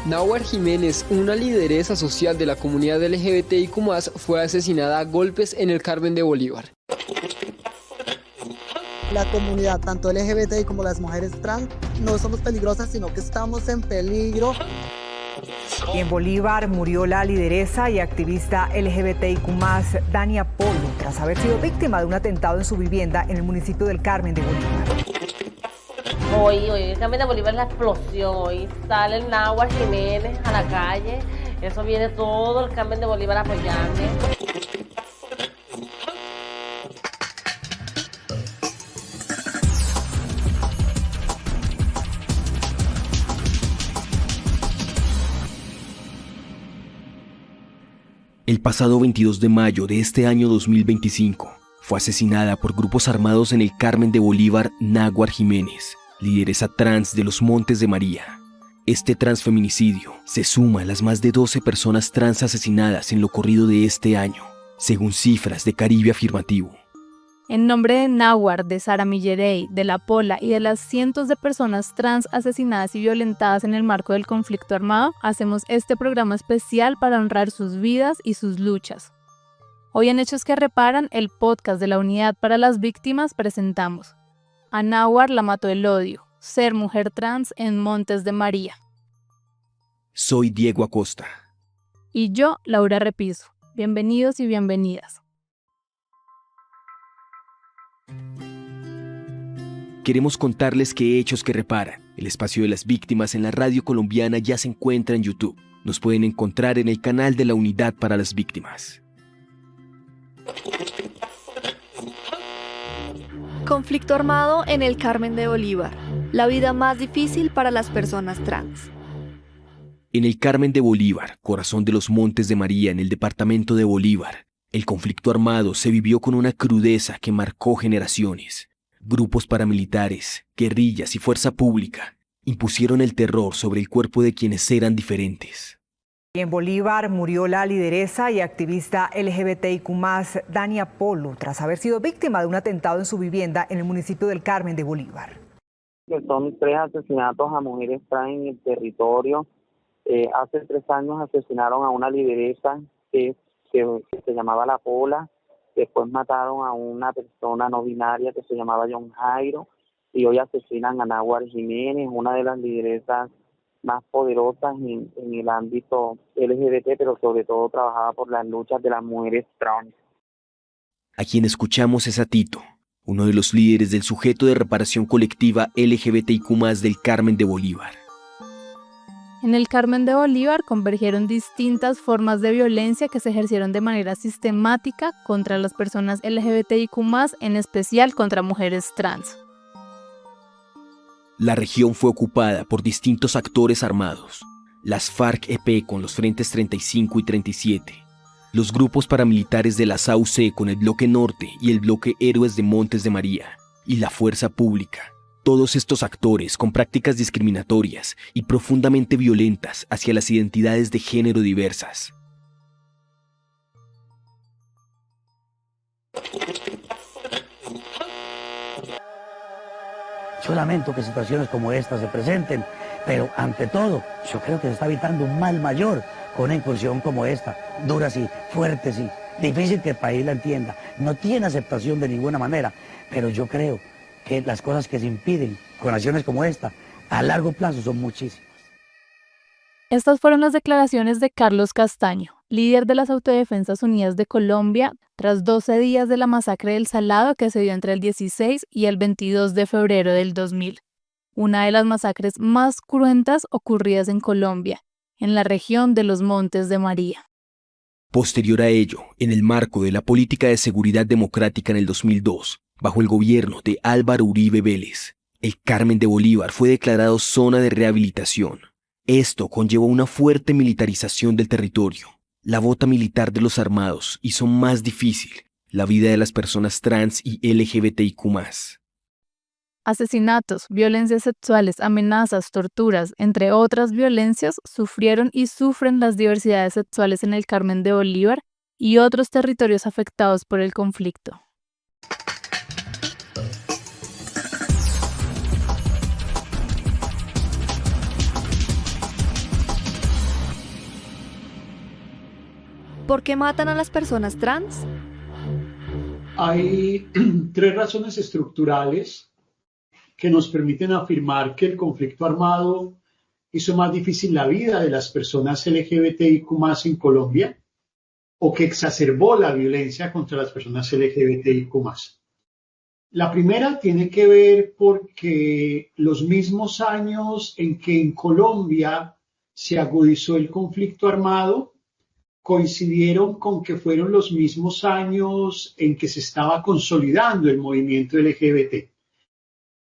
Náhuatl Jiménez, una lideresa social de la comunidad LGBTIQ+, fue asesinada a golpes en el Carmen de Bolívar. La comunidad, tanto LGBTI como las mujeres trans, no somos peligrosas, sino que estamos en peligro. Y en Bolívar murió la lideresa y activista LGBTIQ+, Dania Polo, tras haber sido víctima de un atentado en su vivienda en el municipio del Carmen de Bolívar. Hoy el Carmen de Bolívar es la explosión, hoy sale el Náhuatl Jiménez a la calle, eso viene todo el Carmen de Bolívar a apoyarme. El pasado 22 de mayo de este año 2025, fue asesinada por grupos armados en el Carmen de Bolívar Náhuatl Jiménez, lideresa trans de los Montes de María. Este transfeminicidio se suma a las más de 12 personas trans asesinadas en lo corrido de este año, según cifras de Caribe Afirmativo. En nombre de Náhuatl, de Sara Millerey, de La Pola y de las cientos de personas trans asesinadas y violentadas en el marco del conflicto armado, hacemos este programa especial para honrar sus vidas y sus luchas. Hoy en Hechos que Reparan, el podcast de la Unidad para las Víctimas, presentamos A Náhuatl la mató el odio, ser mujer trans en Montes de María. Soy Diego Acosta. Y yo, Laura Repiso. Bienvenidos y bienvenidas. Queremos contarles que Hechos que Reparan, el espacio de las víctimas en la radio colombiana, ya se encuentra en YouTube. Nos pueden encontrar en el canal de la Unidad para las Víctimas. Conflicto armado en el Carmen de Bolívar. La vida más difícil para las personas trans. En el Carmen de Bolívar, corazón de los Montes de María, en el departamento de Bolívar, el conflicto armado se vivió con una crudeza que marcó generaciones. Grupos paramilitares, guerrillas y fuerza pública impusieron el terror sobre el cuerpo de quienes eran diferentes. Y en Bolívar murió la lideresa y activista LGBTIQ+, Dania Polo, tras haber sido víctima de un atentado en su vivienda en el municipio del Carmen de Bolívar. Son 3 asesinatos a mujeres trans en el territorio. Hace 3 años asesinaron a una lideresa que se llamaba La Pola. Después mataron a una persona no binaria que se llamaba John Jairo. Y hoy asesinan a Náhuatl Jiménez, una de las lideresas más poderosas en el ámbito LGBT, pero sobre todo trabajaba por las luchas de las mujeres trans. A quien escuchamos es a Tito, uno de los líderes del sujeto de reparación colectiva LGBTIQ+ del Carmen de Bolívar. En el Carmen de Bolívar convergieron distintas formas de violencia que se ejercieron de manera sistemática contra las personas LGBTIQ+, en especial contra mujeres trans. La región fue ocupada por distintos actores armados, las FARC-EP con los frentes 35 y 37, los grupos paramilitares de la SAUC con el Bloque Norte y el Bloque Héroes de Montes de María, y la Fuerza Pública. Todos estos actores con prácticas discriminatorias y profundamente violentas hacia las identidades de género diversas. Yo lamento que situaciones como esta se presenten, pero ante todo, yo creo que se está evitando un mal mayor con una incursión como esta, dura y fuerte y difícil que el país la entienda. No tiene aceptación de ninguna manera, pero yo creo que las cosas que se impiden con acciones como esta, a largo plazo son muchísimas. Estas fueron las declaraciones de Carlos Castaño, líder de las Autodefensas Unidas de Colombia, tras 12 días de la masacre del Salado que se dio entre el 16 y el 22 de febrero del 2000, una de las masacres más cruentas ocurridas en Colombia, en la región de los Montes de María. Posterior a ello, en el marco de la política de seguridad democrática en el 2002, bajo el gobierno de Álvaro Uribe Vélez, el Carmen de Bolívar fue declarado zona de rehabilitación. Esto conllevó una fuerte militarización del territorio. La bota militar de los armados hizo más difícil la vida de las personas trans y LGBTIQ+. Asesinatos, violencias sexuales, amenazas, torturas, entre otras violencias, sufrieron y sufren las diversidades sexuales en el Carmen de Bolívar y otros territorios afectados por el conflicto. por qué matan a las personas trans? Hay 3 razones estructurales que nos permiten afirmar que el conflicto armado hizo más difícil la vida de las personas LGBTIQ+ en Colombia, o que exacerbó la violencia contra las personas LGBTIQ+. La primera tiene que ver porque los mismos años en que en Colombia se agudizó el conflicto armado coincidieron con que fueron los mismos años en que se estaba consolidando el movimiento LGBT.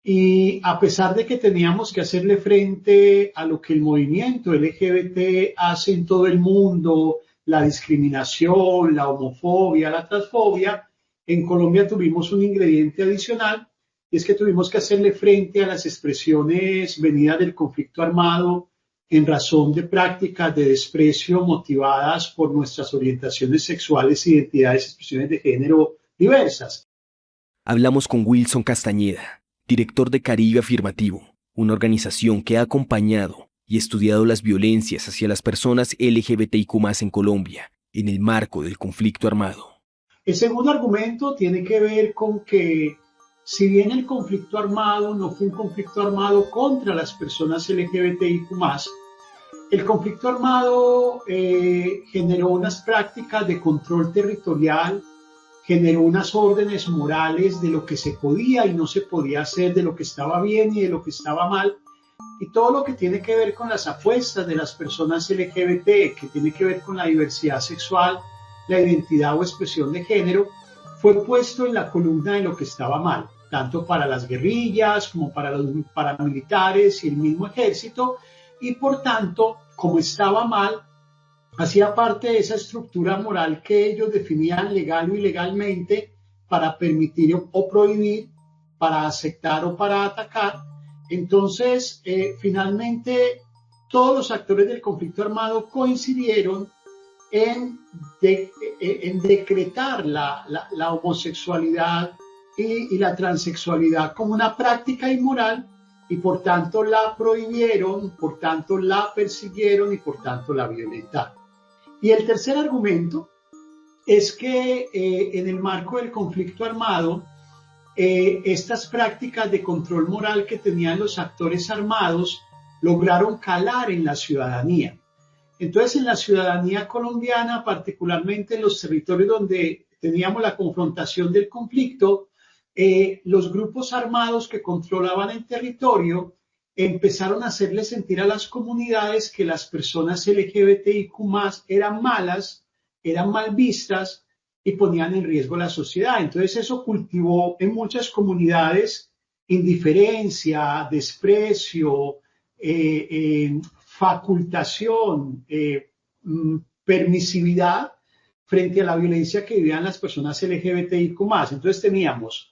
Y a pesar de que teníamos que hacerle frente a lo que el movimiento LGBT hace en todo el mundo, la discriminación, la homofobia, la transfobia, en Colombia tuvimos un ingrediente adicional, y es que tuvimos que hacerle frente a las expresiones venidas del conflicto armado en razón de prácticas de desprecio motivadas por nuestras orientaciones sexuales, identidades y expresiones de género diversas. Hablamos con Wilson Castañeda, director de Caribe Afirmativo, una organización que ha acompañado y estudiado las violencias hacia las personas LGBTIQ+ en Colombia, en el marco del conflicto armado. El segundo argumento tiene que ver con que, si bien el conflicto armado no fue un conflicto armado contra las personas LGBTIQ+, el conflicto armado generó unas prácticas de control territorial, generó unas órdenes morales de lo que se podía y no se podía hacer, de lo que estaba bien y de lo que estaba mal, y todo lo que tiene que ver con las apuestas de las personas LGBT, que tiene que ver con la diversidad sexual, la identidad o expresión de género, fue puesto en la columna de lo que estaba mal, tanto para las guerrillas como para los paramilitares y el mismo ejército, y por tanto, como estaba mal, hacía parte de esa estructura moral que ellos definían legal o ilegalmente para permitir o prohibir, para aceptar o para atacar. Entonces, finalmente, todos los actores del conflicto armado coincidieron en decretar la homosexualidad y la transexualidad como una práctica inmoral, y por tanto la prohibieron, por tanto la persiguieron y por tanto la violentaron. Y el tercer argumento es que en el marco del conflicto armado, estas prácticas de control moral que tenían los actores armados lograron calar en la ciudadanía. Entonces, en la ciudadanía colombiana, particularmente en los territorios donde teníamos la confrontación del conflicto, los grupos armados que controlaban el territorio empezaron a hacerle sentir a las comunidades que las personas LGBTIQ+ eran malas, eran mal vistas y ponían en riesgo la sociedad. Entonces eso cultivó en muchas comunidades indiferencia, desprecio, facultación, permisividad frente a la violencia que vivían las personas LGBTIQ+. Entonces teníamos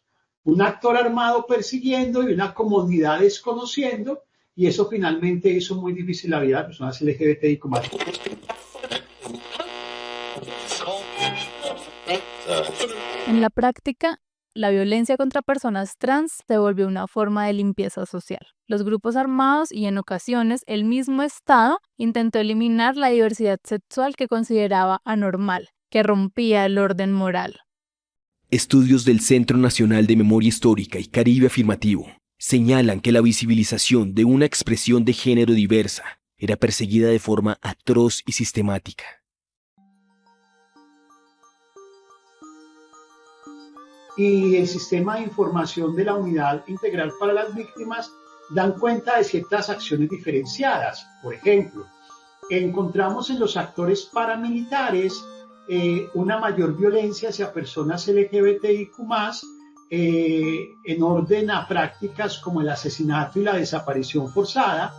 un actor armado persiguiendo y una comunidad desconociendo, y eso finalmente hizo muy difícil la vida de las personas LGBTIQ+. En la práctica, la violencia contra personas trans se volvió una forma de limpieza social. Los grupos armados y en ocasiones el mismo Estado intentó eliminar la diversidad sexual que consideraba anormal, que rompía el orden moral. Estudios del Centro Nacional de Memoria Histórica y Caribe Afirmativo señalan que la visibilización de una expresión de género diversa era perseguida de forma atroz y sistemática. Y el sistema de información de la Unidad Integral para las Víctimas dan cuenta de ciertas acciones diferenciadas. Por ejemplo, encontramos en los actores paramilitares una mayor violencia hacia personas LGBTIQ+, en orden a prácticas como el asesinato y la desaparición forzada.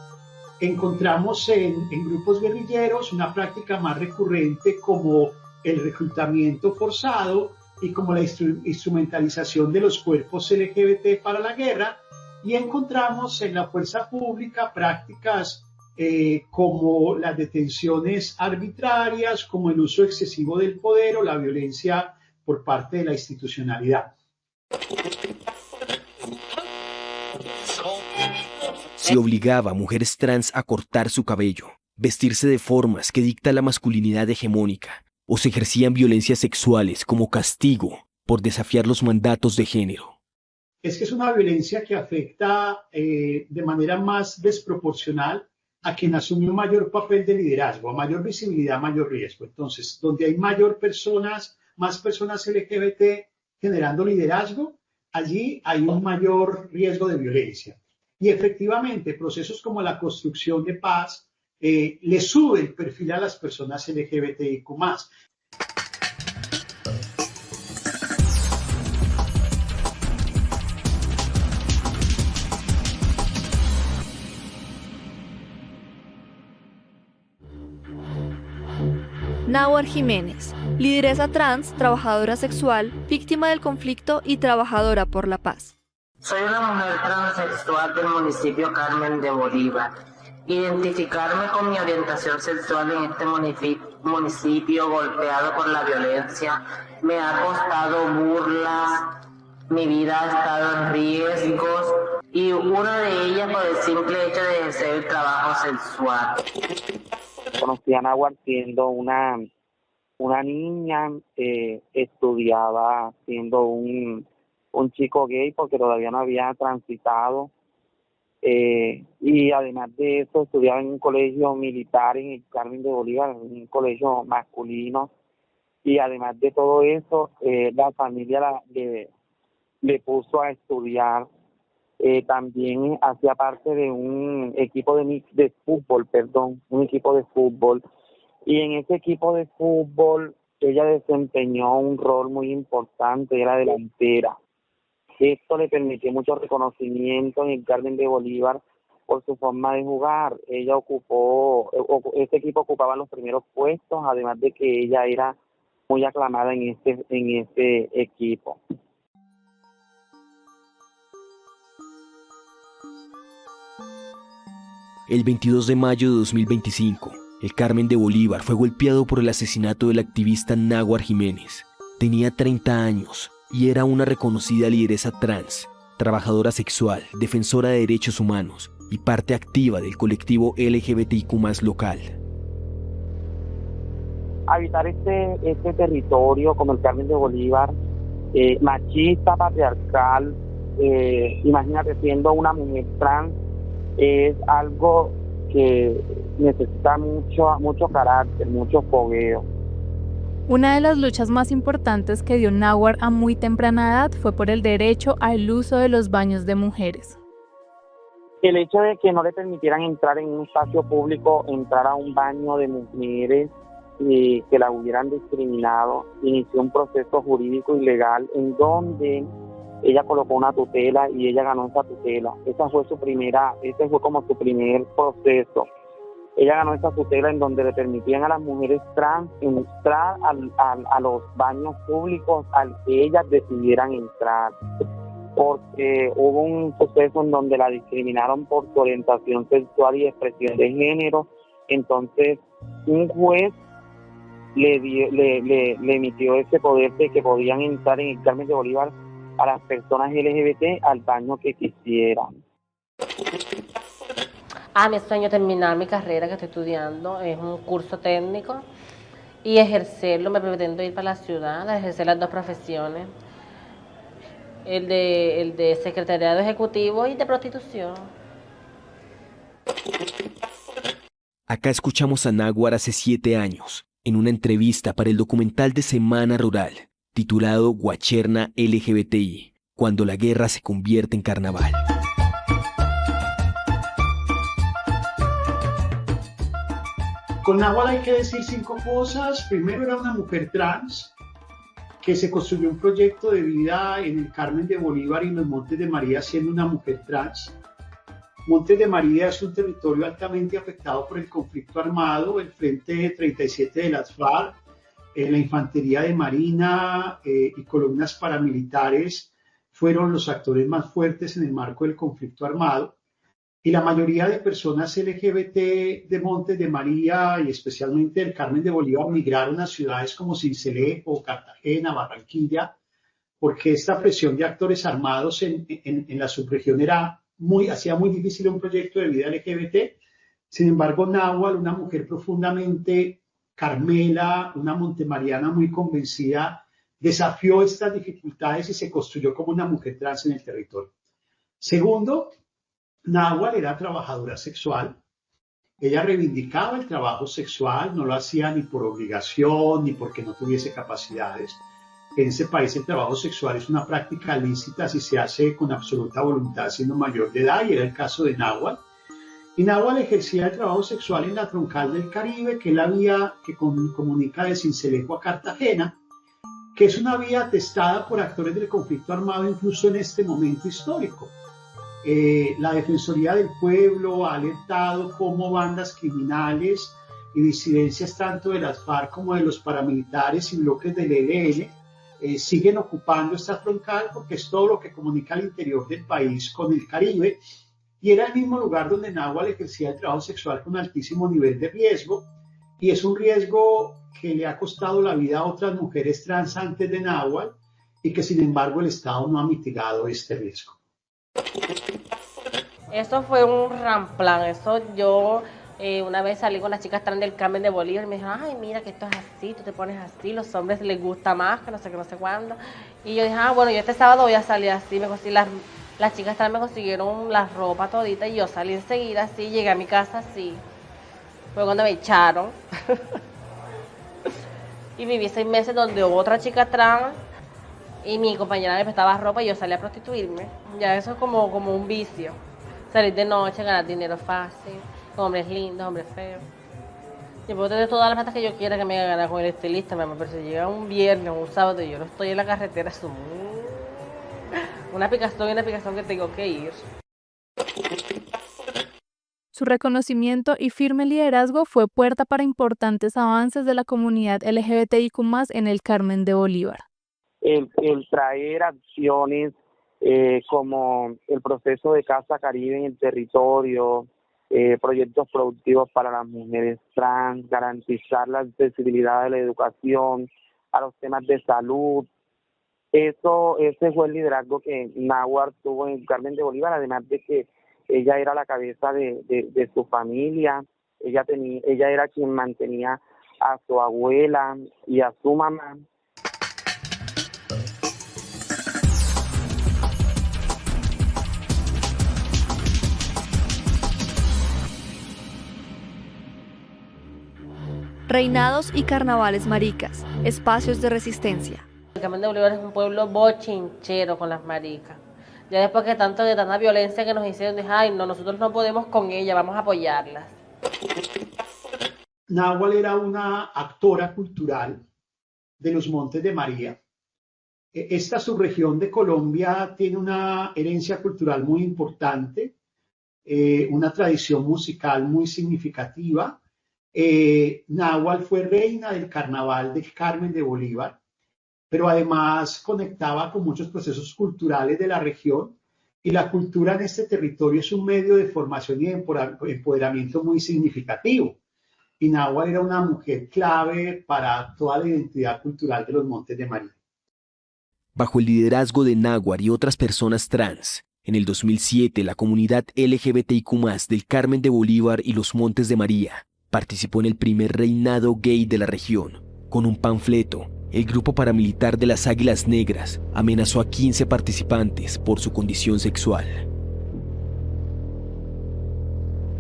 Encontramos en grupos guerrilleros una práctica más recurrente como el reclutamiento forzado y como la instrumentalización de los cuerpos LGBT para la guerra, y encontramos en la fuerza pública prácticas como las detenciones arbitrarias, como el uso excesivo del poder o la violencia por parte de la institucionalidad. Se obligaba a mujeres trans a cortar su cabello, vestirse de formas que dicta la masculinidad hegemónica, o se ejercían violencias sexuales como castigo por desafiar los mandatos de género. Es que es una violencia que afecta de manera más desproporcional a quien asume un mayor papel de liderazgo, a mayor visibilidad, mayor riesgo. Entonces, donde hay más personas LGBT generando liderazgo, allí hay un mayor riesgo de violencia. Y efectivamente, procesos como la construcción de paz le sube el perfil a las personas LGBTIQ+. Náhuatl Jiménez, lideresa trans, trabajadora sexual, víctima del conflicto y trabajadora por la paz. Soy una mujer transexual del municipio Carmen de Bolívar. Identificarme con mi orientación sexual en este municipio golpeado por la violencia me ha costado burlas, mi vida ha estado en riesgos y una de ellas por el simple hecho de ejercer el trabajo sexual. Conocí a Náhuatl siendo una niña, estudiaba siendo un chico gay porque todavía no había transitado, y además de eso estudiaba en un colegio militar en el Carmen de Bolívar, un colegio masculino, y además de todo eso la familia le puso a estudiar. También hacía parte de un equipo de fútbol, un equipo de fútbol, y en ese equipo de fútbol ella desempeñó un rol muy importante, era delantera. Esto le permitió mucho reconocimiento en el Carmen de Bolívar por su forma de jugar. Ese equipo ocupaba los primeros puestos, además de que ella era muy aclamada en ese equipo. El 22 de mayo de 2025, el Carmen de Bolívar fue golpeado por el asesinato del activista Náhuatl Jiménez. Tenía 30 años y era una reconocida lideresa trans, trabajadora sexual, defensora de derechos humanos y parte activa del colectivo LGBTIQ+ local. Habitar este territorio como el Carmen de Bolívar, machista, patriarcal, imagínate siendo una mujer trans, es algo que necesita mucho carácter, mucho fogueo. Una de las luchas más importantes que dio Náhuatl a muy temprana edad fue por el derecho al uso de los baños de mujeres. El hecho de que no le permitieran entrar en un espacio público, entrar a un baño de mujeres y que la hubieran discriminado, inició un proceso jurídico y legal en donde ella colocó una tutela y ella ganó esa tutela. Ese fue como su primer proceso. Ella ganó esa tutela en donde le permitían a las mujeres trans entrar a los baños públicos al que ellas decidieran entrar, porque hubo un proceso en donde la discriminaron por su orientación sexual y expresión de género. Entonces un juez le emitió ese poder de que podían entrar en el Carmen de Bolívar a las personas LGBT al baño que quisieran. Mi sueño es terminar mi carrera que estoy estudiando, es un curso técnico, y ejercerlo. Me pretendo ir para la ciudad a ejercer las dos profesiones, el de secretariado ejecutivo y de prostitución. Acá escuchamos a Náhuatl hace 7 años, en una entrevista para el documental de Semana Rural, titulado Guacherna LGBTI, cuando la guerra se convierte en carnaval. Con Náhuatl hay que decir 5 cosas. Primero, era una mujer trans que se construyó un proyecto de vida en el Carmen de Bolívar y en los Montes de María siendo una mujer trans. Montes de María es un territorio altamente afectado por el conflicto armado, el Frente 37 de las FARC, la Infantería de Marina y columnas paramilitares fueron los actores más fuertes en el marco del conflicto armado. Y la mayoría de personas LGBT de Montes de María y especialmente del Carmen de Bolívar migraron a ciudades como Sincelejo, Cartagena, Barranquilla, porque esta presión de actores armados en la subregión hacía muy difícil un proyecto de vida LGBT. Sin embargo, Náhuatl, una mujer profundamente Carmela, una montemariana muy convencida, desafió estas dificultades y se construyó como una mujer trans en el territorio. Segundo, Náhuatl era trabajadora sexual. Ella reivindicaba el trabajo sexual, no lo hacía ni por obligación ni porque no tuviese capacidades. En ese país el trabajo sexual es una práctica lícita si se hace con absoluta voluntad siendo mayor de edad, y era el caso de Náhuatl. Y Náhuatl ejercía el trabajo sexual en la troncal del Caribe, que es la vía que comunica de Sincelejo a Cartagena, que es una vía atestada por actores del conflicto armado incluso en este momento histórico. La Defensoría del Pueblo ha alertado cómo bandas criminales y disidencias tanto de las FARC como de los paramilitares y bloques del ELN siguen ocupando esta troncal, porque es todo lo que comunica el interior del país con el Caribe, y era el mismo lugar donde Náhuatl ejercía el trabajo sexual con altísimo nivel de riesgo, y es un riesgo que le ha costado la vida a otras mujeres trans antes de Náhuatl, y que sin embargo el Estado no ha mitigado este riesgo. Eso fue un ramplan. Eso yo una vez salí con las chicas trans del Carmen de Bolívar y me dijeron, ay, mira que esto es así, tú te pones así, los hombres les gusta más, que no sé qué, no sé cuándo. Y yo dije, bueno, yo este sábado voy a salir así. Me conseguí las chicas trans me consiguieron la ropa todita y yo salí enseguida así, llegué a mi casa así. Fue cuando me echaron. Y viví 6 meses donde hubo otra chica trans y mi compañera me prestaba ropa y yo salí a prostituirme. Ya eso es como un vicio. Salir de noche, ganar dinero fácil, con hombres lindos, hombres feos. Yo puedo tener todas las plata que yo quiera que me haga ganar con el estilista, mi amor, pero si llega un viernes o un sábado y yo no estoy en la carretera, es una picazón que tengo que ir. Su reconocimiento y firme liderazgo fue puerta para importantes avances de la comunidad LGBTIQ+ en el Carmen de Bolívar. El traer acciones como el proceso de Casa Caribe en el territorio, proyectos productivos para las mujeres trans, garantizar la accesibilidad de la educación, a los temas de salud. Ese fue el liderazgo que Náhuatl tuvo en el Carmen de Bolívar, además de que ella era la cabeza de su familia. Ella era quien mantenía a su abuela y a su mamá. Reinados y carnavales maricas, espacios de resistencia. El Carmen de Bolívar es un pueblo bochinchero con las maricas. Ya después de tanta violencia que nos hicieron, dije, ay, no, nosotros no podemos con ella, vamos a apoyarlas. Náhuatl era una actora cultural de los Montes de María. Esta subregión de Colombia tiene una herencia cultural muy importante, una tradición musical muy significativa. Náhuatl fue reina del carnaval del Carmen de Bolívar, pero además conectaba con muchos procesos culturales de la región, y la cultura en este territorio es un medio de formación y de empoderamiento muy significativo. Y Náhuatl era una mujer clave para toda la identidad cultural de los Montes de María. Bajo el liderazgo de Náhuatl y otras personas trans, en el 2007 la comunidad LGBTIQ+ del Carmen de Bolívar y los Montes de María participó en el primer reinado gay de la región. Con un panfleto, el grupo paramilitar de las Águilas Negras amenazó a 15 participantes por su condición sexual.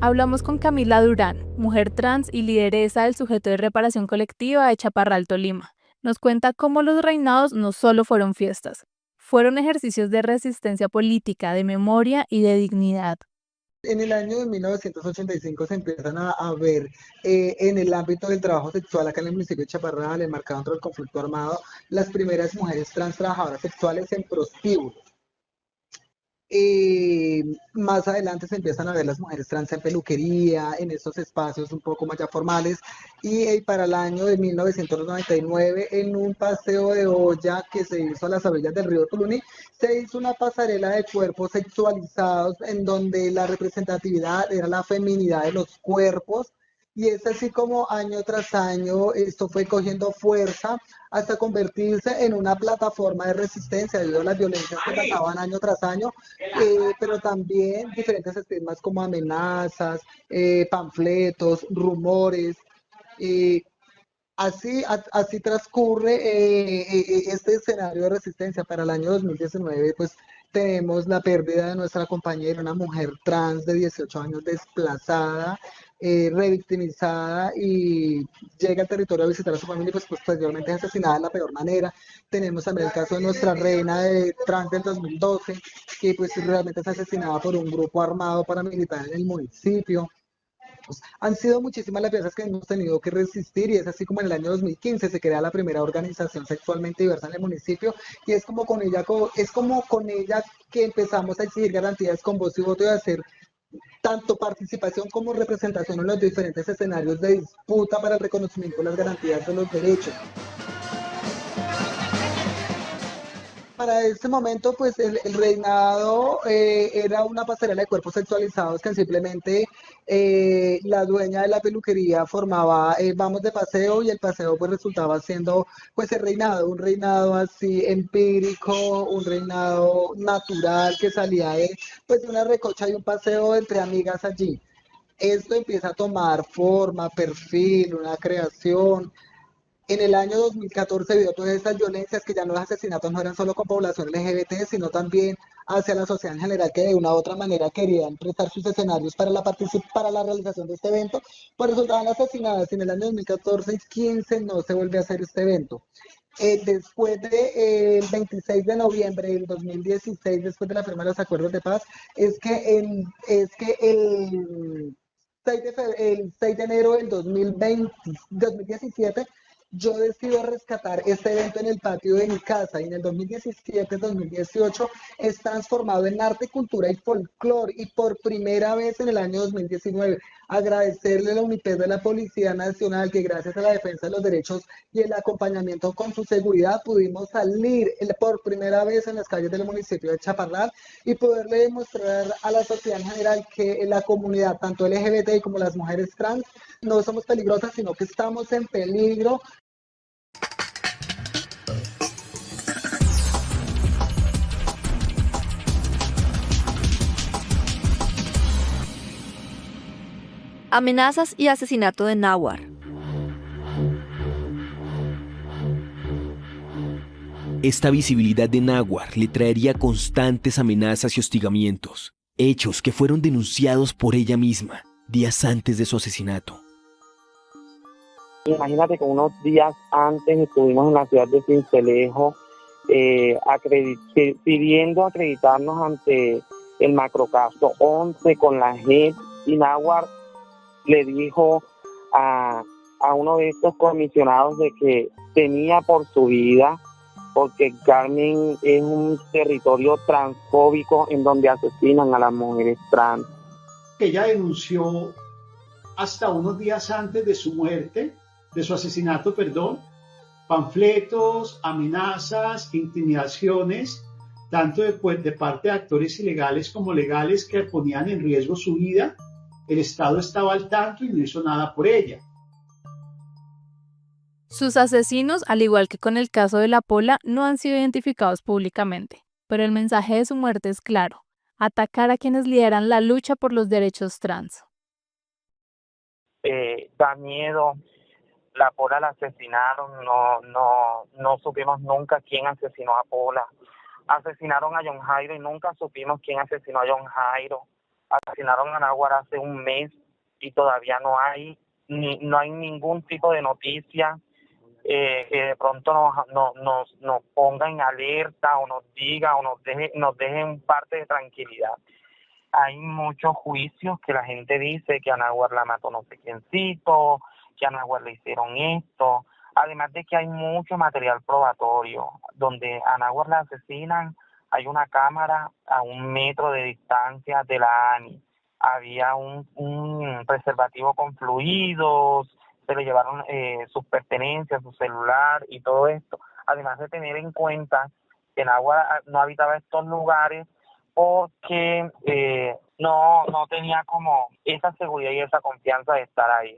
Hablamos con Camila Durán, mujer trans y lideresa del sujeto de reparación colectiva de Chaparral, Tolima. Nos cuenta cómo los reinados no solo fueron fiestas, fueron ejercicios de resistencia política, de memoria y de dignidad. En el año de 1985 se empiezan a ver en el ámbito del trabajo sexual acá en el municipio de Chaparral, enmarcado dentro del conflicto armado, las primeras mujeres trans trabajadoras sexuales en prostíbulos. Más adelante se empiezan a ver las mujeres trans en peluquería, en estos espacios un poco más ya formales, y para el año de 1999, en un paseo de olla que se hizo a las orillas del río Tuluni, se hizo una pasarela de cuerpos sexualizados en donde la representatividad era la feminidad de los cuerpos, y es así como año tras año esto fue cogiendo fuerza hasta convertirse en una plataforma de resistencia debido a las violencias que pasaban año tras año, pero también diferentes estigmas como amenazas, panfletos, rumores, Así transcurre este escenario de resistencia. Para el año 2019, pues tenemos la pérdida de nuestra compañera, una mujer trans de 18 años desplazada, revictimizada, y llega al territorio a visitar a su familia y pues posteriormente es asesinada de la peor manera. Tenemos también el caso de nuestra reina de trans del 2012, que pues realmente es asesinada por un grupo armado paramilitar en el municipio. Han sido muchísimas las piezas que hemos tenido que resistir, y es así como en el año 2015 se crea la primera organización sexualmente diversa en el municipio, y es como con ella que empezamos a exigir garantías con voz y voto, y a hacer tanto participación como representación en los diferentes escenarios de disputa para el reconocimiento de las garantías de los derechos. Para este momento, pues el reinado era una pasarela de cuerpos sexualizados que simplemente la dueña de la peluquería formaba, vamos de paseo, y el paseo pues resultaba siendo pues el reinado, un reinado así empírico, un reinado natural que salía de una recocha y un paseo entre amigas allí. Esto empieza a tomar forma, perfil, una creación. En el año 2014 vio todas estas violencias, que ya no los asesinatos no eran solo con población LGBT, sino también hacia la sociedad en general, que de una u otra manera querían prestar sus escenarios para la realización de este evento, pues resultaban asesinadas. En el año 2014 y 2015 no se vuelve a hacer este evento. Después del 26 de noviembre del 2016, después de la firma de los acuerdos de paz, el 6 de enero del 2017, yo decido rescatar este evento en el patio de mi casa, y en el 2017-2018 es transformado en arte, cultura y folclore, y por primera vez en el año 2019 agradecerle a la UNIPED de la Policía Nacional, que gracias a la defensa de los derechos y el acompañamiento con su seguridad pudimos salir por primera vez en las calles del municipio de Chaparral y poderle demostrar a la sociedad en general que la comunidad, tanto LGBT como las mujeres trans, no somos peligrosas, sino que estamos en peligro. Amenazas y asesinato de Náhuatl. Esta visibilidad de Náhuatl le traería constantes amenazas y hostigamientos, hechos que fueron denunciados por ella misma días antes de su asesinato. Imagínate que unos días antes estuvimos en la ciudad de Sincelejo pidiendo acreditarnos ante el macrocaso 11 con la JEP, y Náhuatl le dijo a uno de estos comisionados de que temía por su vida, porque Carmen es un territorio transfóbico en donde asesinan a las mujeres trans. Ella denunció hasta unos días antes de su muerte, de su asesinato, panfletos, amenazas, intimidaciones, tanto de parte de actores ilegales como legales que ponían en riesgo su vida. El Estado estaba al tanto y no hizo nada por ella. Sus asesinos, al igual que con el caso de La Pola, no han sido identificados públicamente, pero el mensaje de su muerte es claro: atacar a quienes lideran la lucha por los derechos trans. Da miedo. La Pola la asesinaron, no supimos nunca quién asesinó a Pola. Asesinaron a John Jairo y nunca supimos quién asesinó a John Jairo. Asesinaron a Náhuatl hace un mes y todavía no hay ningún tipo de noticia que de pronto nos ponga en alerta o nos diga o nos deje en parte de tranquilidad. Hay muchos juicios que la gente dice que a Náhuatl la mató no sé quiéncito, que a Náhuatl le hicieron esto, además de que hay mucho material probatorio. Donde a Náhuatl la asesinan, hay una cámara a 1 metro de distancia de la ANI. Había un preservativo con fluidos, se le llevaron sus pertenencias, su celular y todo esto. Además de tener en cuenta que Náhuatl no habitaba estos lugares porque no tenía como esa seguridad y esa confianza de estar ahí.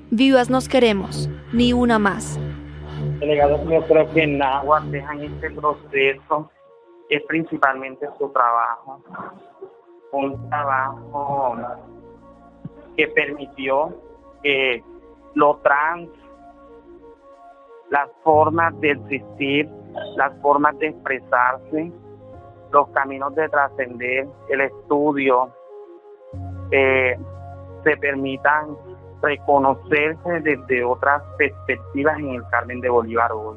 Vivas nos queremos, ni una más. Delegado, yo creo que en Nahuatl dejan este proceso es principalmente su trabajo, un trabajo que permitió que lo trans, las formas de existir, las formas de expresarse, los caminos de trascender, el estudio, se permitan reconocerse desde otras perspectivas en el Carmen de Bolívar hoy.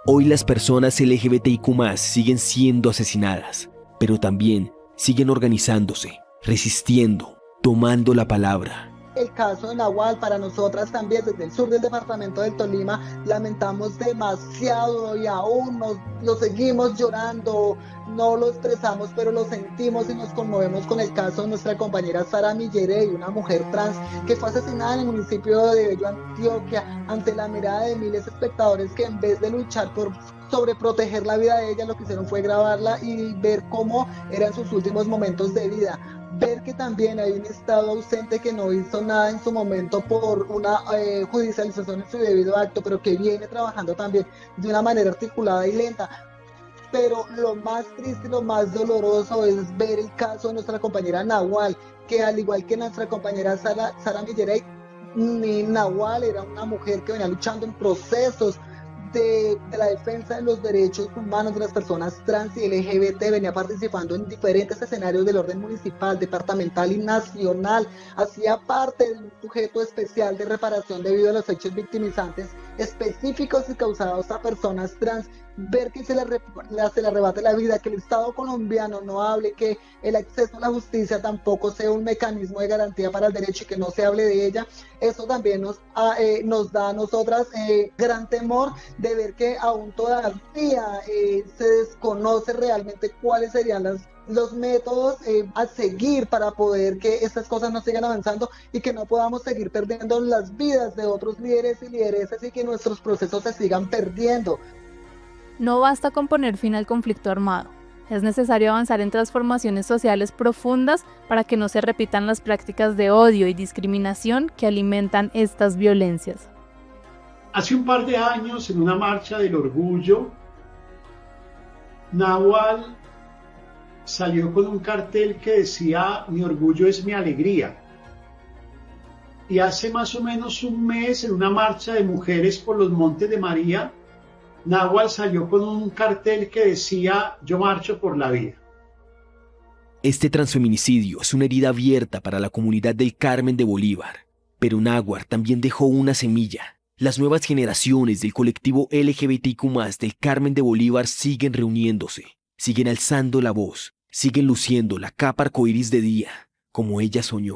Hoy las personas LGBTIQ+ siguen siendo asesinadas, pero también siguen organizándose, resistiendo, tomando la palabra. El caso de Nahuatl, para nosotras también, desde el sur del departamento del Tolima, lamentamos demasiado y aún lo seguimos llorando, no lo expresamos, pero lo sentimos y nos conmovemos con el caso de nuestra compañera Sara Millerey, una mujer trans que fue asesinada en el municipio de Bello, Antioquia, ante la mirada de miles de espectadores que en vez de luchar por sobreproteger la vida de ella, lo que hicieron fue grabarla y ver cómo eran sus últimos momentos de vida. Ver que también hay un Estado ausente que no hizo nada en su momento por una judicialización en su debido acto, pero que viene trabajando también de una manera articulada y lenta. Pero lo más triste y lo más doloroso es ver el caso de nuestra compañera Nahuatl, que al igual que nuestra compañera Sara Millerey, Nahuatl era una mujer que venía luchando en procesos de la defensa de los derechos humanos de las personas trans y LGBT, venía participando en diferentes escenarios del orden municipal, departamental y nacional, hacía parte de un sujeto especial de reparación debido a los hechos victimizantes específicos y causados a personas trans. Ver que se le arrebate la vida, que el Estado colombiano no hable, que el acceso a la justicia tampoco sea un mecanismo de garantía para el derecho y que no se hable de ella, eso también nos da a nosotras gran temor de ver que aún todavía se desconoce realmente cuáles serían los métodos a seguir para poder que estas cosas no sigan avanzando y que no podamos seguir perdiendo las vidas de otros líderes y lideresas y que nuestros procesos se sigan perdiendo. No basta con poner fin al conflicto armado. Es necesario avanzar en transformaciones sociales profundas para que no se repitan las prácticas de odio y discriminación que alimentan estas violencias. Hace un par de años, en una marcha del orgullo, Nahuatl salió con un cartel que decía: "Mi orgullo es mi alegría". Y hace más o menos un mes, en una marcha de mujeres por los Montes de María, Nahuatl salió con un cartel que decía: "Yo marcho por la vida". Este transfeminicidio es una herida abierta para la comunidad del Carmen de Bolívar, pero Nahuatl también dejó una semilla. Las nuevas generaciones del colectivo LGBTIQ+ del Carmen de Bolívar siguen reuniéndose, siguen alzando la voz, siguen luciendo la capa arcoíris de día, como ella soñó.